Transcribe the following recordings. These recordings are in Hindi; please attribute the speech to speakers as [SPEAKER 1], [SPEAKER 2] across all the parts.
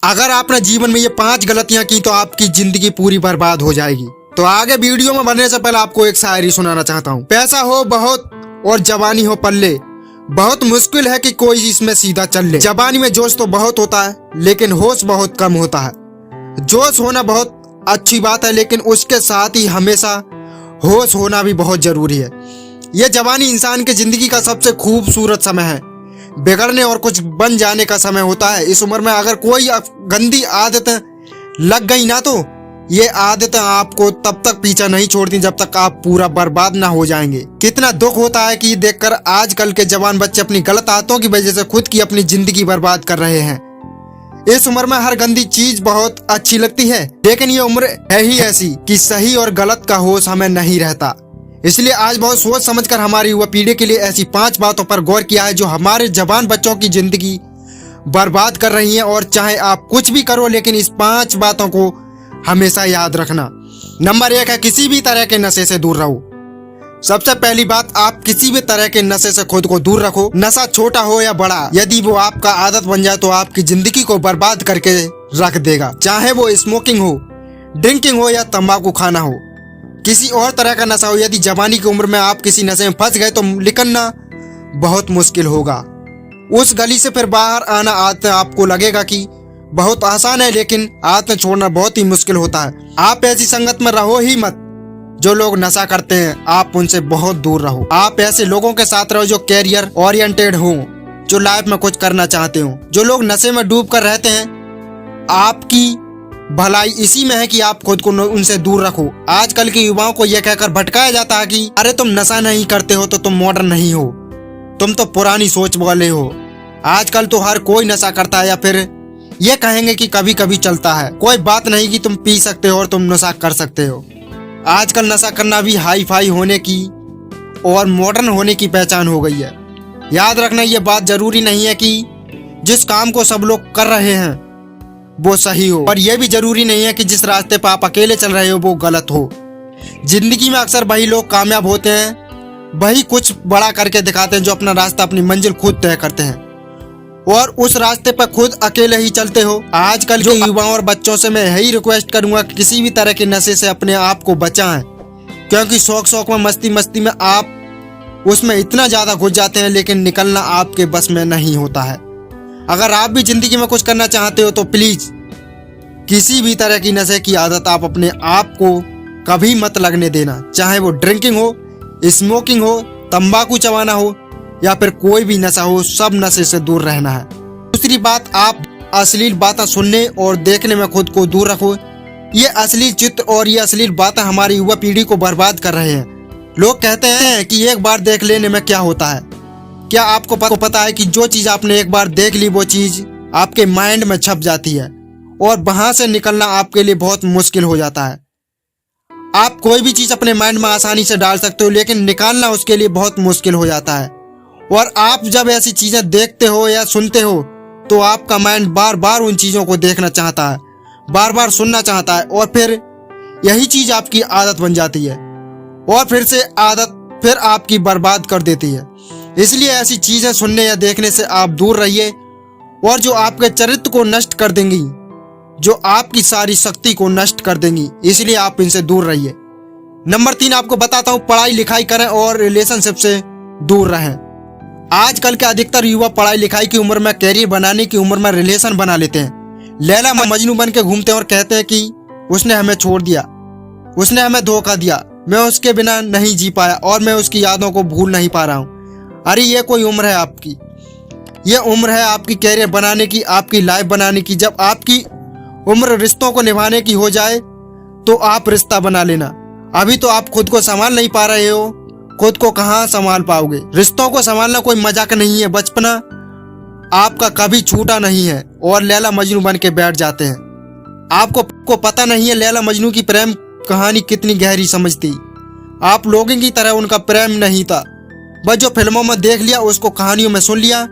[SPEAKER 1] अगर आपने जीवन में ये 5 गलतियां की तो आपकी जिंदगी पूरी बर्बाद हो जाएगी। तो आगे वीडियो में बढ़ने से पहले आपको एक शायरी सुनाना चाहता हूँ। पैसा हो बहुत और जवानी हो पल्ले, बहुत मुश्किल है कि कोई इसमें सीधा चल ले। जवानी में जोश तो बहुत होता है लेकिन होश बहुत कम होता है। जोश होना बहुत अच्छी बात है लेकिन उसके साथ ही हमेशा होश होना भी बहुत जरूरी है। यह जवानी इंसान की जिंदगी का सबसे खूबसूरत समय है। बिगड़ने और कुछ बन जाने का समय होता है। इस उम्र में अगर कोई गंदी आदत लग गई ना तो ये आदतें आपको तब तक पीछा नहीं छोड़ती जब तक आप पूरा बर्बाद ना हो जाएंगे। कितना दुख होता है कि देखकर आजकल के जवान बच्चे अपनी गलत आदतों की वजह से खुद की अपनी जिंदगी बर्बाद कर रहे हैं। इस उम्र में हर गंदी चीज बहुत अच्छी लगती है लेकिन ये उम्र है ही ऐसी कि सही और गलत का होश हमें नहीं रहता। इसलिए आज बहुत सोच समझकर हमारी युवा पीढ़ी के लिए ऐसी 5 बातों पर गौर किया है जो हमारे जवान बच्चों की जिंदगी बर्बाद कर रही हैं। और चाहे आप कुछ भी करो लेकिन इस 5 बातों को हमेशा याद रखना। नंबर 1 है किसी भी तरह के नशे से दूर रहो। सबसे पहली बात, आप किसी भी तरह के नशे से खुद को दूर रखो। नशा छोटा हो या बड़ा, यदि वो आपका आदत बन जाए तो आपकी जिंदगी को बर्बाद करके रख देगा। चाहे वो स्मोकिंग हो, ड्रिंकिंग हो या तंबाकू खाना हो, किसी और तरह का नशा हो। यदि जवानी की उम्र में आप किसी नशे में फंस गए तो निकलना बहुत मुश्किल होगा। उस गली से फिर बाहर आना आपको लगेगा कि बहुत आसान है लेकिन आदतें छोड़ना बहुत ही मुश्किल होता है। आप ऐसी संगत में रहो ही मत। जो लोग नशा करते हैं आप उनसे बहुत दूर रहो। आप ऐसे लोगों के साथ रहो जो कैरियर ओरिएंटेड हो, जो लाइफ में कुछ करना चाहते हो। जो लोग नशे में डूब कर रहते हैं, आपकी भलाई इसी में है कि आप खुद को उनसे दूर रखो। आजकल के युवाओं को यह कहकर भटकाया जाता है कि अरे तुम नशा नहीं करते हो तो तुम मॉडर्न नहीं हो, तुम तो पुरानी सोच वाले हो। आजकल तो हर कोई नशा करता है या फिर ये कहेंगे कि कभी कभी चलता है। कोई बात नहीं कि तुम पी सकते हो और तुम नशा कर सकते हो। आजकल नशा करना भी हाई फाई होने की और मॉडर्न होने की पहचान हो गई है। याद रखना ये बात जरूरी नहीं है कि जिस काम को सब लोग कर रहे हैं वो सही हो, और यह भी जरूरी नहीं है कि जिस रास्ते पर आप अकेले चल रहे हो वो गलत हो। जिंदगी में अक्सर वही लोग कामयाब होते हैं, वही कुछ बड़ा करके दिखाते हैं जो अपना रास्ता अपनी मंजिल खुद तय करते हैं और उस रास्ते पर खुद अकेले ही चलते हो। आजकल के युवाओं और बच्चों से मैं यही रिक्वेस्ट करूंगा कि किसी भी तरह के नशे से अपने आप को बचाएं, क्योंकि शौक में मस्ती में आप उसमें इतना ज्यादा घुस जाते हैं लेकिन निकलना आपके बस में नहीं होता है। अगर आप भी जिंदगी में कुछ करना चाहते हो तो प्लीज किसी भी तरह की नशे की आदत आप अपने आप को कभी मत लगने देना। चाहे वो ड्रिंकिंग हो, स्मोकिंग हो, तंबाकू चबाना हो या फिर कोई भी नशा हो, सब नशे से दूर रहना है। दूसरी बात, आप अश्लील बातें सुनने और देखने में खुद को दूर रखो। ये अश्लील चित्र और ये अश्लील बातें हमारी युवा पीढ़ी को बर्बाद कर रहे हैं। लोग कहते हैं कि एक बार देख लेने में क्या होता है। क्या आपको पता है कि जो चीज आपने एक बार देख ली वो चीज आपके माइंड में छप जाती है और वहां से निकलना आपके लिए बहुत मुश्किल हो जाता है। आप कोई भी चीज अपने माइंड में आसानी से डाल सकते हो लेकिन निकालना उसके लिए बहुत मुश्किल हो जाता है। और आप जब ऐसी चीजें देखते हो या सुनते हो तो आपका माइंड बार बार उन चीजों को देखना चाहता है, बार बार सुनना चाहता है और फिर यही चीज आपकी आदत बन जाती है और फिर से आदत फिर आपकी बर्बाद कर देती है। इसलिए ऐसी चीजें सुनने या देखने से आप दूर रहिए और जो आपके चरित्र को नष्ट कर देंगी, जो आपकी सारी शक्ति को नष्ट कर देंगी, इसलिए आप इनसे दूर रहिए। नंबर 3 आपको बताता हूँ, पढ़ाई लिखाई करें और रिलेशनशिप से दूर रहें। आजकल के अधिकतर युवा पढ़ाई लिखाई की उम्र में, कैरियर बनाने की उम्र में रिलेशन बना लेते हैं। लैला मजनू बन के घूमते हैं और कहते हैं कि उसने हमें छोड़ दिया, उसने हमें धोखा दिया, मैं उसके बिना नहीं जी पाया और मैं उसकी यादों को भूल नहीं पा रहा हूँ। अरे ये कोई उम्र है आपकी? ये उम्र है आपकी कैरियर बनाने की, आपकी लाइफ बनाने की। जब आपकी उम्र रिश्तों को निभाने की हो जाए तो आप रिश्ता बना लेना। अभी तो आप खुद को संभाल नहीं पा रहे हो, खुद को कहाँ संभाल पाओगे? रिश्तों को संभालना कोई मजाक नहीं है। बचपना आपका कभी छूटा नहीं है और लैला मजनू बन के बैठ जाते हैं। आपको पता नहीं है लैला मजनू की प्रेम कहानी कितनी गहरी समझती। आप लोगों की तरह उनका प्रेम नहीं था, बस जो फिल्मों में देख लिया, उसको कहानियों में सुन लिया,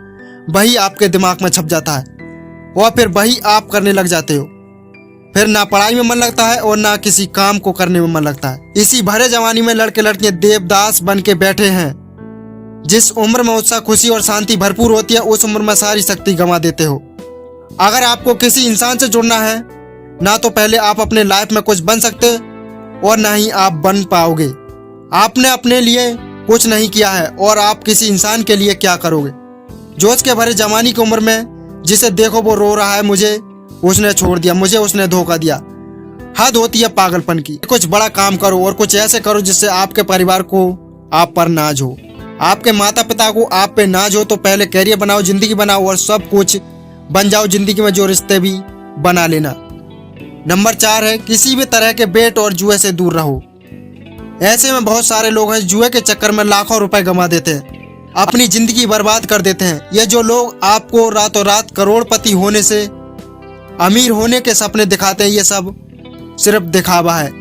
[SPEAKER 1] वही आपके दिमाग में छप जाता है और फिर वही आप करने लग जाते हो। फिर ना पढ़ाई में मन लगता है और ना किसी काम को करने में मन लगता है। इसी भरे जवानी में लड़के लड़कियां देवदास बन के बैठे हैं। जिस उम्र में उत्साह, खुशी और शांति भरपूर होती है उस उम्र में सारी शक्ति गंवा देते हो। अगर आपको किसी इंसान से जुड़ना है, ना तो पहले आप अपने लाइफ में कुछ बन सकते और ना ही आप बन पाओगे। आपने अपने लिए कुछ नहीं किया है और आप किसी इंसान के लिए क्या करोगे। जोश के भरे जवानी की उम्र में जिसे देखो वो रो रहा है, मुझे उसने छोड़ दिया, मुझे उसने धोखा दिया। हद होती है पागलपन की। कुछ बड़ा काम करो और कुछ ऐसे करो जिससे आपके परिवार को आप पर नाज हो, आपके माता पिता को आप पे नाज हो। तो पहले कैरियर बनाओ, जिंदगी बनाओ और सब कुछ बन जाओ जिंदगी में, जो रिश्ते भी बना लेना। नंबर 4 है किसी भी तरह के बेट और जुए से दूर रहो। ऐसे में बहुत सारे लोग हैं जुए के चक्कर में लाखों रुपए गंवा देते हैं, अपनी जिंदगी बर्बाद कर देते हैं। ये जो लोग आपको रातों रात करोड़पति होने से, अमीर होने के सपने दिखाते हैं, ये सब सिर्फ दिखावा है।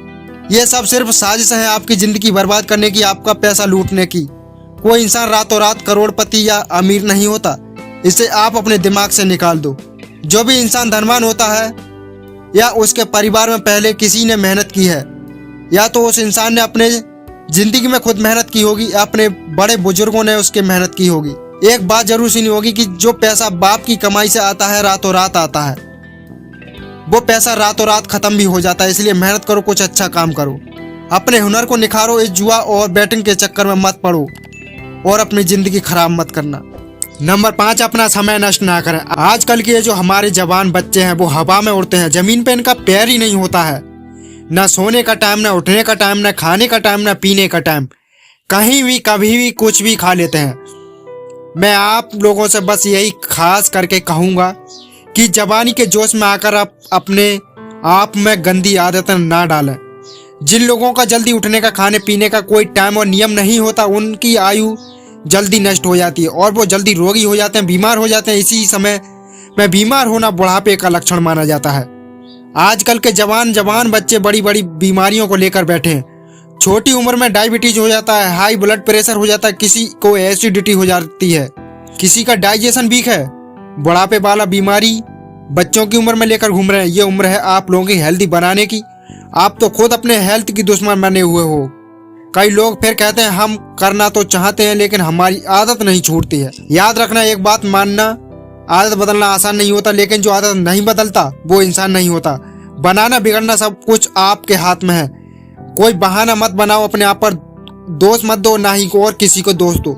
[SPEAKER 1] ये सब सिर्फ साजिश है आपकी जिंदगी बर्बाद करने की, आपका पैसा लूटने की। कोई इंसान रातों रात करोड़पति या अमीर नहीं होता, इसे आप अपने दिमाग से निकाल दो। जो भी इंसान धनवान होता है या उसके परिवार में पहले किसी ने मेहनत की है, या तो उस इंसान ने अपने जिंदगी में खुद मेहनत की होगी या अपने बड़े बुजुर्गों ने उसके मेहनत की होगी। एक बात जरूर सुनी होगी कि जो पैसा बाप की कमाई से आता है रातों रात आता है, वो पैसा रातों रात खत्म भी हो जाता है। इसलिए मेहनत करो, कुछ अच्छा काम करो, अपने हुनर को निखारो, इस जुआ और बैटिंग के चक्कर में मत पड़ो और अपनी जिंदगी खराब मत करना। नंबर 5, अपना समय नष्ट ना करें। आजकल के जो हमारे जवान बच्चे हैं वो हवा में उड़ते हैं, जमीन पे इनका पैर ही नहीं होता है। ना सोने का टाइम, ना उठने का टाइम, ना खाने का टाइम, ना पीने का टाइम। कहीं भी कभी भी कुछ भी खा लेते हैं। मैं आप लोगों से बस यही खास करके कहूँगा कि जवानी के जोश में आकर आप अपने आप में गंदी आदतें ना डालें। जिन लोगों का जल्दी उठने का, खाने पीने का कोई टाइम और नियम नहीं होता, उनकी आयु जल्दी नष्ट हो जाती है और वो जल्दी रोगी हो जाते हैं, बीमार हो जाते हैं। इसी समय में बीमार होना बुढ़ापे का लक्षण माना जाता है। आजकल के जवान बच्चे बड़ी बड़ी बीमारियों को लेकर बैठे हैं। छोटी उम्र में डायबिटीज हो जाता है, हाई ब्लड प्रेशर हो जाता है, किसी को एसिडिटी हो जाती है, किसी का डाइजेशन वीक है। बुढ़ापे वाला बीमारी बच्चों की उम्र में लेकर घूम रहे हैं। ये उम्र है आप लोगों की हेल्दी बनाने की। आप तो खुद अपने हेल्थ की दुश्मन बने हुए हो। कई लोग फिर कहते हैं हम करना तो चाहते हैं लेकिन हमारी आदत नहीं छूटती है। याद रखना एक बात, मानना आदत बदलना आसान नहीं होता, लेकिन जो आदत नहीं बदलता वो इंसान नहीं होता। बनाना बिगड़ना सब कुछ आपके हाथ में है। कोई बहाना मत बनाओ, अपने आप पर दोष मत दो, ना ही और किसी को दोष दो।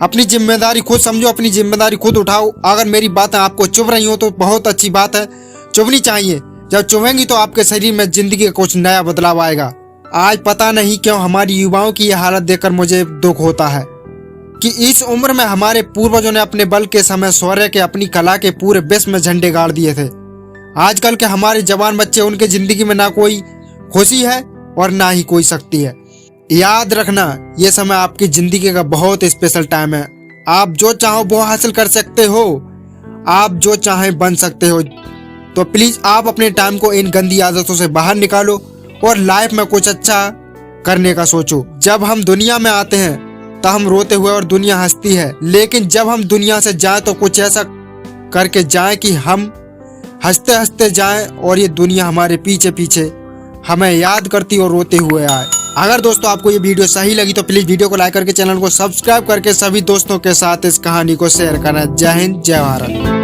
[SPEAKER 1] अपनी जिम्मेदारी खुद समझो, अपनी जिम्मेदारी खुद उठाओ। अगर मेरी बातें आपको चुभ रही हो तो बहुत अच्छी बात है, चुभनी चाहिए। जब चुभेंगी तो आपके शरीर में जिंदगी का कुछ नया बदलाव आएगा। आज पता नहीं क्यों हमारी युवाओं की यह हालत देखकर मुझे दुख होता है कि इस उम्र में हमारे पूर्वजों ने अपने बल के समय शौर्य के, अपनी कला के पूरे विश्व में झंडे गाड़ दिए थे। आजकल के हमारे जवान बच्चे, उनके जिंदगी में ना कोई खुशी है और ना ही कोई शक्ति है। याद रखना ये समय आपकी जिंदगी का बहुत स्पेशल टाइम है। आप जो चाहो वो हासिल कर सकते हो, आप जो चाहे बन सकते हो। तो प्लीज आप अपने टाइम को इन गंदी आदतों से बाहर निकालो और लाइफ में कुछ अच्छा करने का सोचो। जब हम दुनिया में आते हैं तो हम रोते हुए और दुनिया हंसती है, लेकिन जब हम दुनिया से जाएं तो कुछ ऐसा करके जाएं कि हम हंसते हंसते जाएं और ये दुनिया हमारे पीछे पीछे हमें याद करती और रोते हुए आए। अगर दोस्तों आपको ये वीडियो सही लगी तो प्लीज वीडियो को लाइक करके चैनल को सब्सक्राइब करके सभी दोस्तों के साथ इस कहानी को शेयर करना। जय हिंद, जय भारत।